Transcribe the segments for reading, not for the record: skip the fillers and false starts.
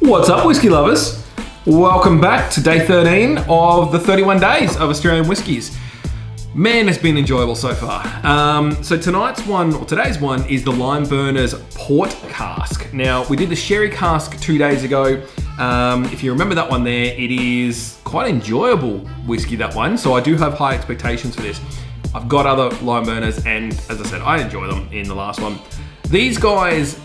What's up, whiskey lovers? Welcome back to day 13 of the 31 days of Australian whiskies. Man, it's been enjoyable so far. So today's one is the Lime Burners Port Cask. Now, we did the Sherry Cask 2 days ago. If you remember that one there, it is quite enjoyable whiskey, that one. So I do have high expectations for this. I've got other Lime Burners, and as I said, I enjoy them in the last one. These guys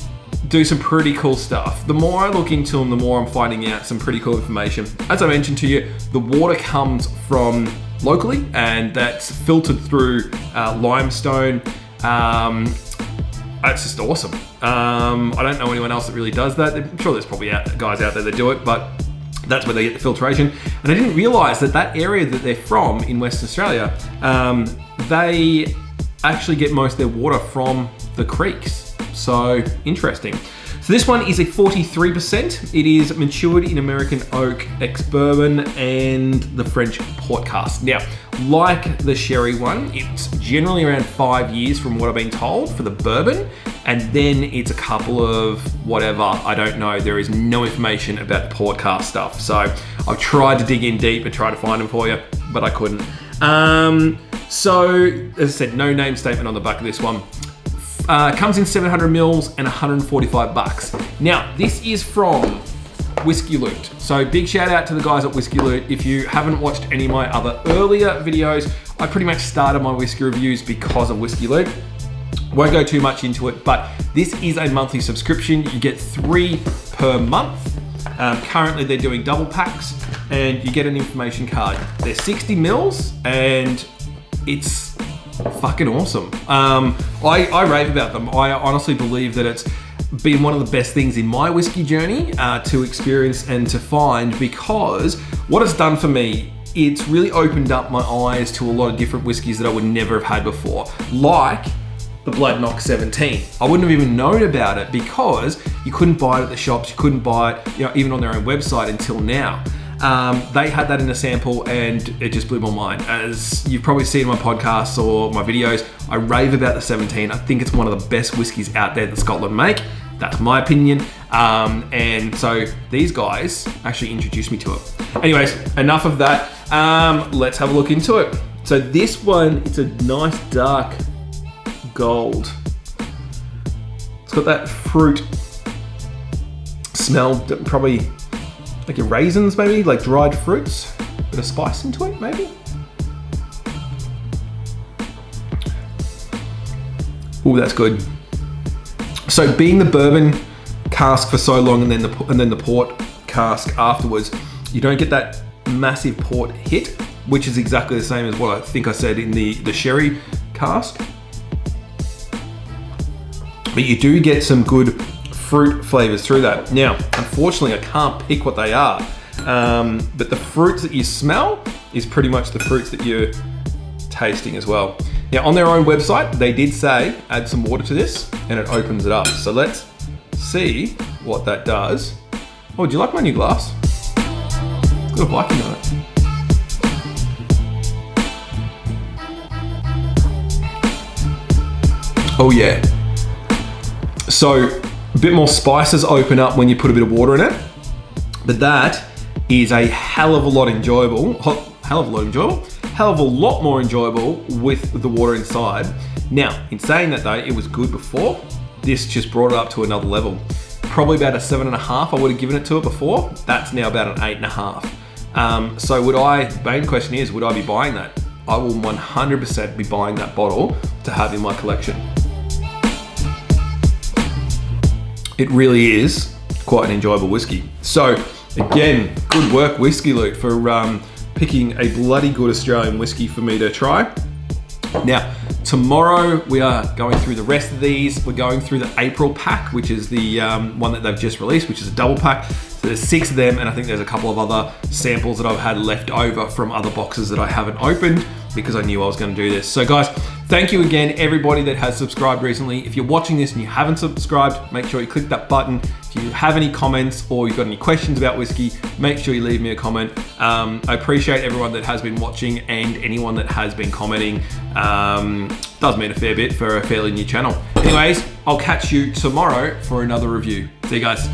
do some pretty cool stuff. The more I look into them, the more I'm finding out some pretty cool information. As I mentioned to you, the water comes from locally, and that's filtered through limestone. That's just awesome. I don't know anyone else that really does that. I'm sure there's probably guys out there that do it, but that's where they get the filtration. And I didn't realise that area that they're from in Western Australia, they actually get most of their water from the creeks. So interesting. So this one is a 43%. It is matured in American oak, ex-bourbon, and the French port cask. Now, like the sherry one, it's generally around 5 years from what I've been told for the bourbon, and then it's a couple of whatever, I don't know. There is no information about the port cask stuff. So I've tried to dig in deep and try to find them for you, but I couldn't. So, as I said, no name statement on the back of this one. Comes in 700 mils and $145. Now, this is from Whiskey Loot. So big shout out to the guys at Whiskey Loot. If you haven't watched any of my other earlier videos, I pretty much started my whiskey reviews because of Whiskey Loot. Won't go too much into it, but this is a monthly subscription. You get 3 per month. Currently they're doing double packs, and you get an information card. They're 60 mils, and it's fucking awesome. I rave about them. I honestly believe that it's been one of the best things in my whiskey journey to experience and to find, because what it's done for me, it's really opened up my eyes to a lot of different whiskeys that I would never have had before, like the Bladnoch 17. I wouldn't have even known about it because you couldn't buy it at the shops, you couldn't buy it, even on their own website until now. They had that in a sample, and it just blew my mind. As you've probably seen in my podcasts or my videos, I rave about the 17. I think it's one of the best whiskies out there that Scotland make. That's my opinion. And so these guys actually introduced me to it. Anyways, enough of that. Let's have a look into it. So this one, it's a nice dark gold. It's got that fruit smell, probably like your raisins, maybe, like dried fruits. Bit of spice into it, maybe. Ooh, that's good. So being the bourbon cask for so long, and then the port cask afterwards, you don't get that massive port hit, which is exactly the same as what I think I said in the sherry cask. But you do get some good fruit flavors through that. Now, unfortunately, I can't pick what they are, but the fruits that you smell is pretty much the fruits that you're tasting as well. Now, on their own website, they did say add some water to this and it opens it up. So let's see what that does. Oh, do you like my new glass? It's got a blacking on it. Oh yeah. So a bit more spices open up when you put a bit of water in it, but that is a hell of a lot more enjoyable with the water inside. Now, in saying that though, it was good before. This just brought it up to another level. Probably about a 7.5 I would have given it to it before. That's now about an 8.5. So main question is, would I be buying that? I will 100% be buying that bottle to have in my collection. It really is quite an enjoyable whiskey. So again, good work Whiskey Loot for picking a bloody good Australian whiskey for me to try. Now, tomorrow we are going through the rest of these. We're going through the April pack, which is the one that they've just released, which is a double pack. So there's 6 of them, and I think there's a couple of other samples that I've had left over from other boxes that I haven't opened. because I knew I was going to do this. So guys, thank you again, everybody that has subscribed recently. If you're watching this and you haven't subscribed, make sure you click that button. If you have any comments or you've got any questions about whiskey, make sure you leave me a comment. I appreciate everyone that has been watching and anyone that has been commenting. Does mean a fair bit for a fairly new channel. Anyways, I'll catch you tomorrow for another review. See you guys.